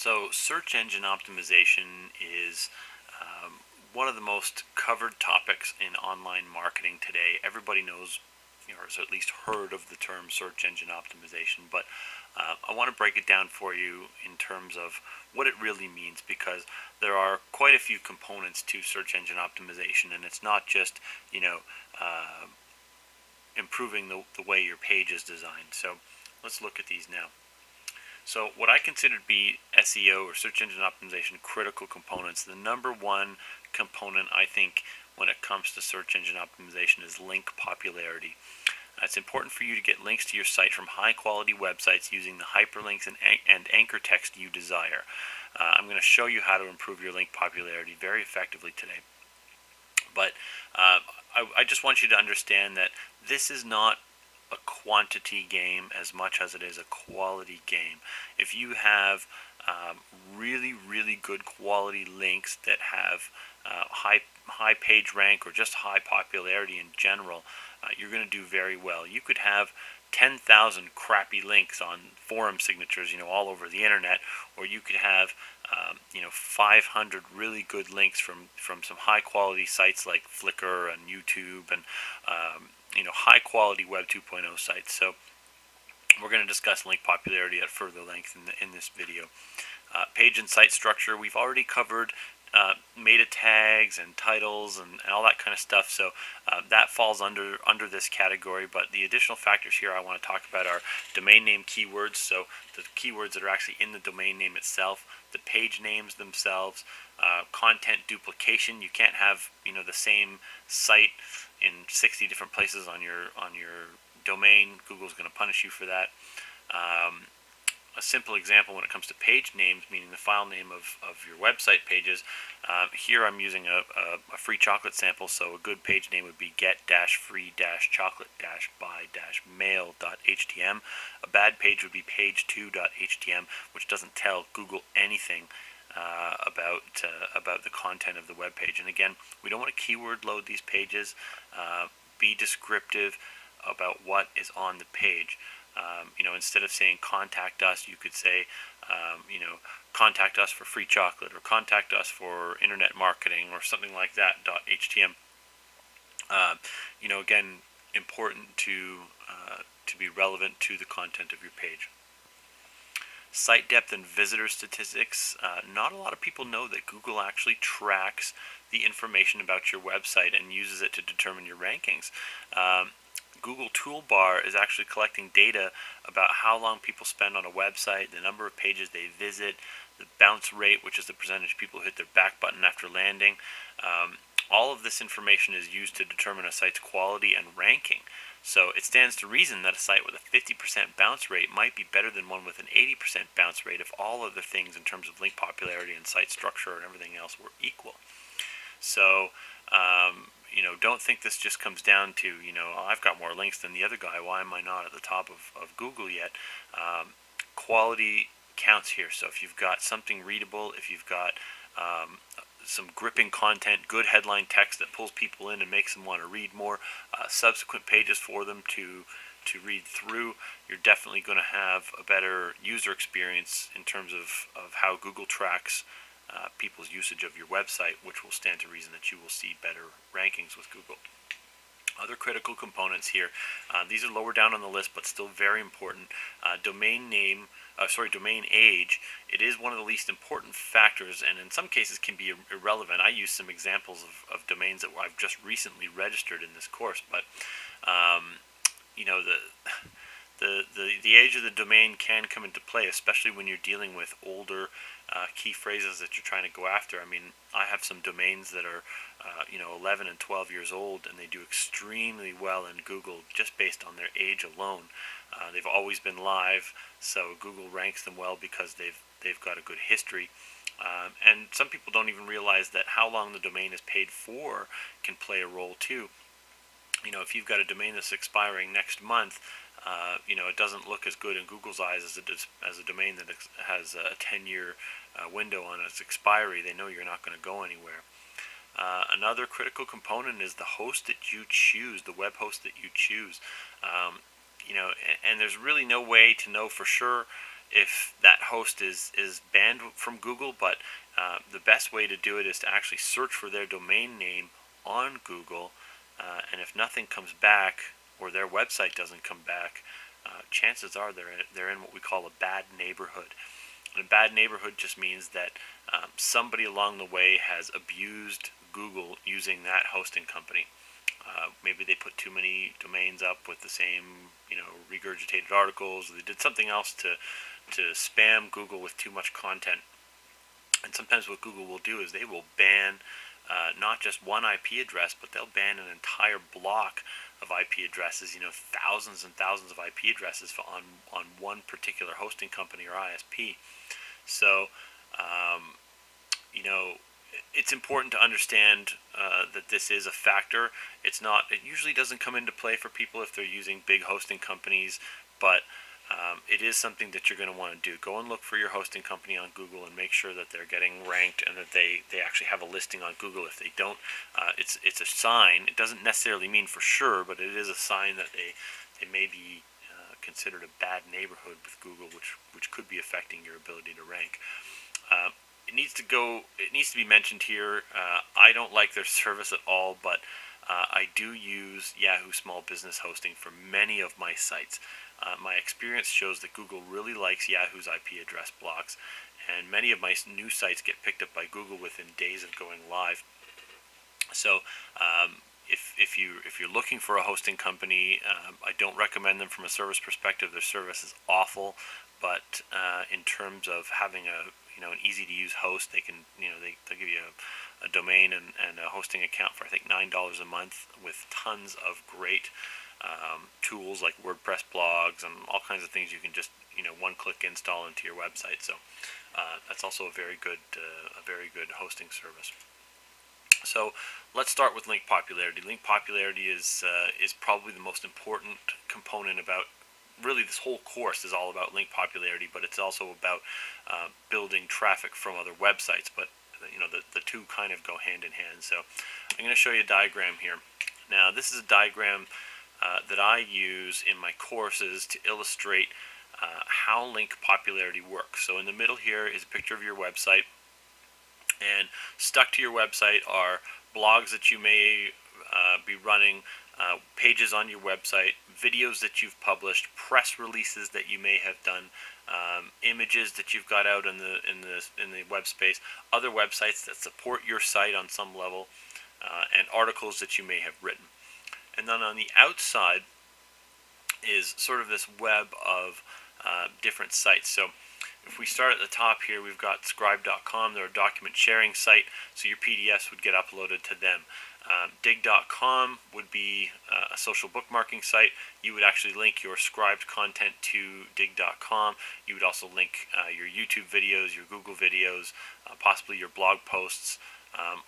So search engine optimization is um, one of the most covered topics in online marketing today. Everybody knows, or has at least heard of the term search engine optimization, but I want to break it down for you in terms of what it really means, because there are quite a few components to search engine optimization, and it's not just, you know, uh, improving the way your page is designed. So let's look at these now. So what I consider to be SEO, or search engine optimization, critical components, the number one component I think when it comes to search engine optimization is link popularity. It's important for you to get links to your site from high quality websites using the hyperlinks and anchor text you desire. I'm going to show you how to improve your link popularity very effectively today. But I just want you to understand that this is not a quantity game as much as it is a quality game. If you have really good quality links that have high page rank or just high popularity in general, you're going to do very well. You could have 10,000 crappy links on forum signatures, all over the internet, or you could have 500 really good links from some high quality sites like Flickr and YouTube and high quality Web 2.0 sites. So we're going to discuss link popularity at further length in this video. Page and site structure, we've already covered meta tags and titles and all that kind of stuff, so that falls under this category. But the additional factors here I want to talk about are domain name keywords, so the keywords that are actually in the domain name itself, the page names themselves, content duplication. You can't have the same site in 60 different places on your domain. Google's going to punish you for that. A simple example when it comes to page names, meaning the file name of your website pages. Here I'm using a free chocolate sample, so a good page name would be get-free-chocolate-by-mail.htm. A bad page would be page2.htm, which doesn't tell Google anything about the content of the web page. And again, we don't want to keyword load these pages. Be descriptive about what is on the page. Instead of saying contact us, you could say, contact us for free chocolate, or contact us for internet marketing, or something like that, .htm. Again, important to be relevant to the content of your page. Site depth and visitor statistics. Not a lot of people know that Google actually tracks the information about your website and uses it to determine your rankings. Google Toolbar is actually collecting data about how long people spend on a website, the number of pages they visit, the bounce rate, which is the percentage of people who hit their back button after landing. All of this information is used to determine a site's quality and ranking. So it stands to reason that a site with a 50% bounce rate might be better than one with an 80% bounce rate if all other things in terms of link popularity and site structure and everything else were equal. So don't think this just comes down to, I've got more links than the other guy, why am I not at the top of Google yet? Quality counts here. So if you've got something readable, if you've got some gripping content, good headline text that pulls people in and makes them want to read more, subsequent pages for them to read through, you're definitely going to have a better user experience in terms of how Google tracks people's usage of your website, which will stand to reason that you will see better rankings with Google. Other critical components here, these are lower down on the list but still very important. Domain age. It is one of the least important factors, and in some cases can be irrelevant. I use some examples of domains that I've just recently registered in this course, but the age of the domain can come into play, especially when you're dealing with older key phrases that you're trying to go after. I mean, I have some domains that are 11 and 12 years old, and they do extremely well in Google just based on their age alone. They've always been live, so Google ranks them well because they've got a good history. And some people don't even realize that how long the domain is paid for can play a role too. If you've got a domain that's expiring next month, it doesn't look as good in Google's eyes as a domain that has a 10-year window on its expiry. They know you're not going to go anywhere. Another critical component is the host that you choose, the web host that you choose. And there's really no way to know for sure if that host is banned from Google, but the best way to do it is to actually search for their domain name on Google, and if nothing comes back or their website doesn't come back, chances are they're in what we call a bad neighborhood. And a bad neighborhood just means that somebody along the way has abused Google using that hosting company. Maybe they put too many domains up with the same, regurgitated articles, or they did something else to spam Google with too much content. And sometimes what Google will do is they will ban not just one IP address, but they'll ban an entire block of IP addresses, thousands and thousands of IP addresses on one particular hosting company or ISP. So, you know, it's important to understand that this is a factor. It usually doesn't come into play for people if they're using big hosting companies, but it is something that you're going to want to do. Go and look for your hosting company on Google and make sure that they're getting ranked and that they actually have a listing on Google. If they don't, it's a sign. It doesn't necessarily mean for sure, but it is a sign that they may be considered a bad neighborhood with Google, which could be affecting your ability to rank. It needs to be mentioned here. I don't like their service at all, but I do use Yahoo Small Business Hosting for many of my sites. My experience shows that Google really likes Yahoo's IP address blocks, and many of my new sites get picked up by Google within days of going live. So if you're looking for a hosting company, I don't recommend them from a service perspective. Their service is awful, but in terms of having an easy to use host, they'll give you a domain and a hosting account for I think $9 a month with tons of great tools like WordPress blogs and all kinds of things you can just one-click install into your website. So that's also a very good hosting service. So let's start with link popularity. Link popularity is probably the most important component about. Really, this whole course is all about link popularity, but it's also about building traffic from other websites. But the two kind of go hand in hand. So I'm going to show you a diagram here. Now, this is a diagram that I use in my courses to illustrate how link popularity works. So in the middle here is a picture of your website, and stuck to your website are blogs that you may be running, pages on your website, videos that you've published, press releases that you may have done, images that you've got out in the web space, other websites that support your site on some level, and articles that you may have written. And then on the outside is sort of this web of different sites. So if we start at the top here, we've got scribe.com. They're a document sharing site, so your PDFs would get uploaded to them. Dig.com would be a social bookmarking site. You would actually link your scribed content to dig.com. You would also link your YouTube videos, your Google videos, possibly your blog posts.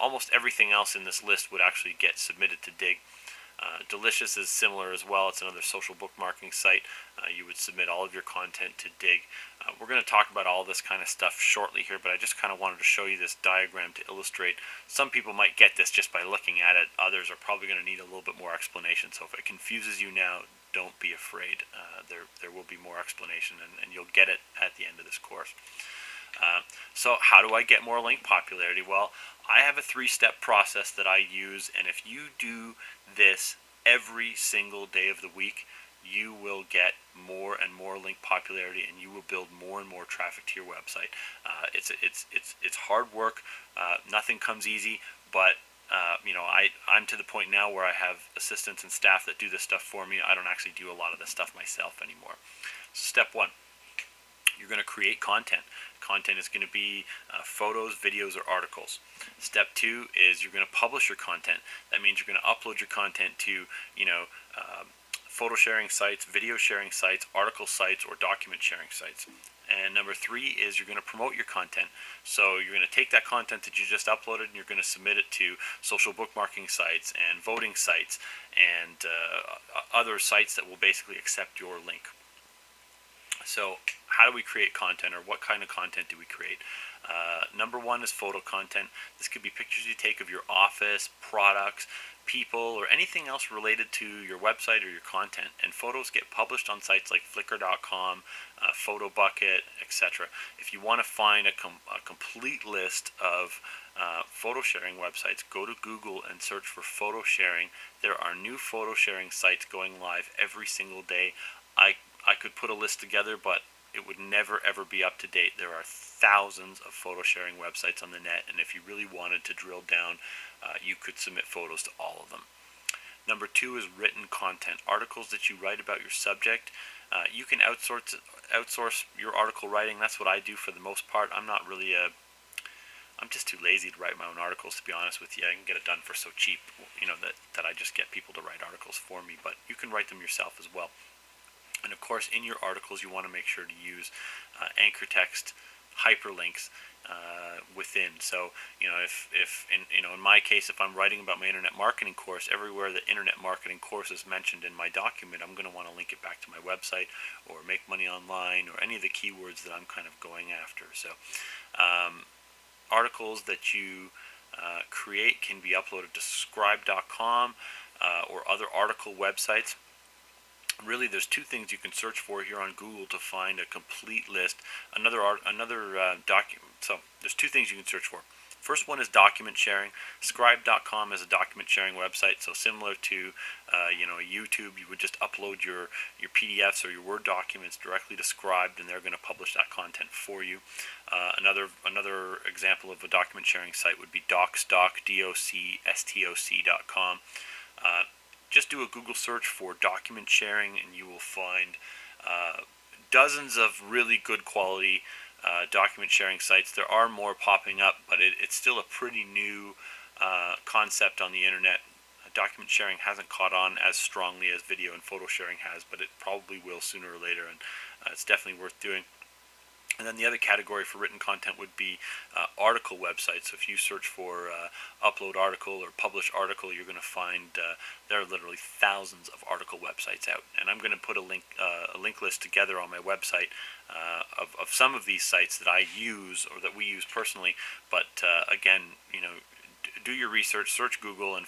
Almost everything else in this list would actually get submitted to Dig. Delicious is similar as well. It's another social bookmarking site. You would submit all of your content to Dig. We're going to talk about all this kind of stuff shortly here, but I just kind of wanted to show you this diagram to illustrate. Some people might get this just by looking at it. Others are probably going to need a little bit more explanation. So if it confuses you now, don't be afraid. There will be more explanation, and you'll get it at the end of this course. So how do I get more link popularity? Well, I have a 3-step process that I use, and if you do this every single day of the week, you will get more and more link popularity, and you will build more and more traffic to your website. It's hard work. Nothing comes easy, but I'm to the point now where I have assistants and staff that do this stuff for me. I don't actually do a lot of this stuff myself anymore. So step 1. You're going to create content. Content is going to be photos, videos, or articles. Step 2 is you're going to publish your content. That means you're going to upload your content to, photo sharing sites, video sharing sites, article sites, or document sharing sites. And number 3 is you're going to promote your content. So you're going to take that content that you just uploaded and you're going to submit it to social bookmarking sites and voting sites and other sites that will basically accept your link. So how do we create content, or what kind of content do we create? Number one is photo content. This could be pictures you take of your office, products, people, or anything else related to your website or your content. And photos get published on sites like Flickr.com, PhotoBucket, etc. If you want to find a complete list of photo sharing websites, go to Google and search for photo sharing. There are new photo sharing sites going live every single day. I could put a list together, but it would never ever be up to date. There are thousands of photo sharing websites on the net, and if you really wanted to drill down, you could submit photos to all of them. Number two is written content, articles that you write about your subject. You can outsource your article writing. That's what I do for the most part. I'm just too lazy to write my own articles, to be honest with you. I can get it done for so cheap, that I just get people to write articles for me. But you can write them yourself as well. And of course, in your articles, you want to make sure to use anchor text, hyperlinks within. So, if in my case, if I'm writing about my internet marketing course, everywhere the internet marketing course is mentioned in my document, I'm going to want to link it back to my website, or make money online, or any of the keywords that I'm kind of going after. So, articles that you create can be uploaded to scribe.com or other article websites. Really, there's two things you can search for here on Google to find a complete list. So there's two things you can search for. First one is document sharing. Scribe.com is a document sharing website, so similar to YouTube. You would just upload your PDFs or your Word documents directly to Scribe, and they're going to publish that content for you. Another example of a document sharing site would be docstoc.com. Just do a Google search for document sharing, and you will find dozens of really good quality document sharing sites. There are more popping up, but it's still a pretty new concept on the internet. Document sharing hasn't caught on as strongly as video and photo sharing has, but it probably will sooner or later, and it's definitely worth doing. And then the other category for written content would be article websites. So if you search for upload article or publish article, you're going to find there are literally thousands of article websites out. And I'm going to put a link list together on my website of some of these sites that I use, or that we use personally. But again, do your research, search Google, and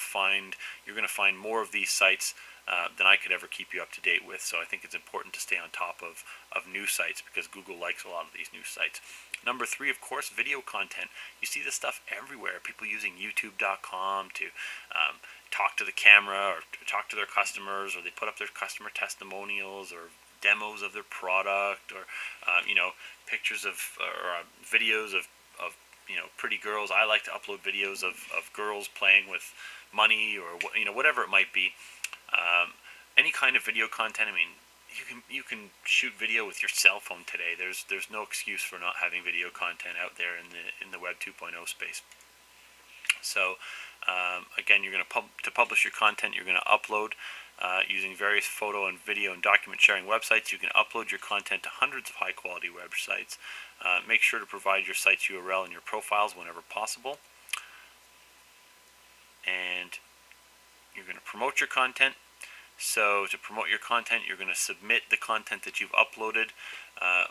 you're going to find more of these sites than I could ever keep you up to date with. So I think it's important to stay on top of new sites, because Google likes a lot of these new sites. Number three, of course, video content. You see this stuff everywhere. People using YouTube.com to talk to the camera, or to talk to their customers, or they put up their customer testimonials, or demos of their product, or pictures of, or videos of pretty girls. I like to upload videos of girls playing with money, or whatever it might be. Any kind of video content. I mean, you can shoot video with your cell phone today. There's no excuse for not having video content out there in the Web 2.0 space. So again, you're going to publish your content. You're going to upload using various photo and video and document sharing websites. You can upload your content to hundreds of high quality websites. Make sure to provide your site's URL and your profiles whenever possible. And you're going to promote your content. So to promote your content, you're going to submit the content that you've uploaded,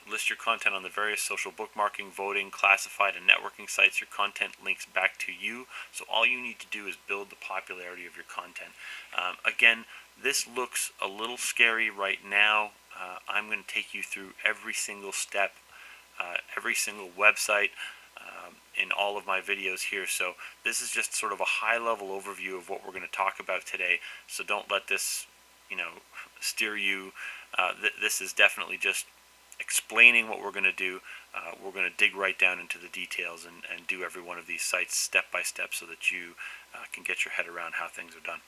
list your content on the various social bookmarking, voting, classified, and networking sites. Your content links back to you. So all you need to do is build the popularity of your content. Again, this looks a little scary right now. I'm going to take you through every single step, every single website, in all of my videos here. So this is just sort of a high-level overview of what we're going to talk about today. So don't let this steer you. This is definitely just explaining what we're going to do. We're going to dig right down into the details and do every one of these sites step by step, so that you can get your head around how things are done.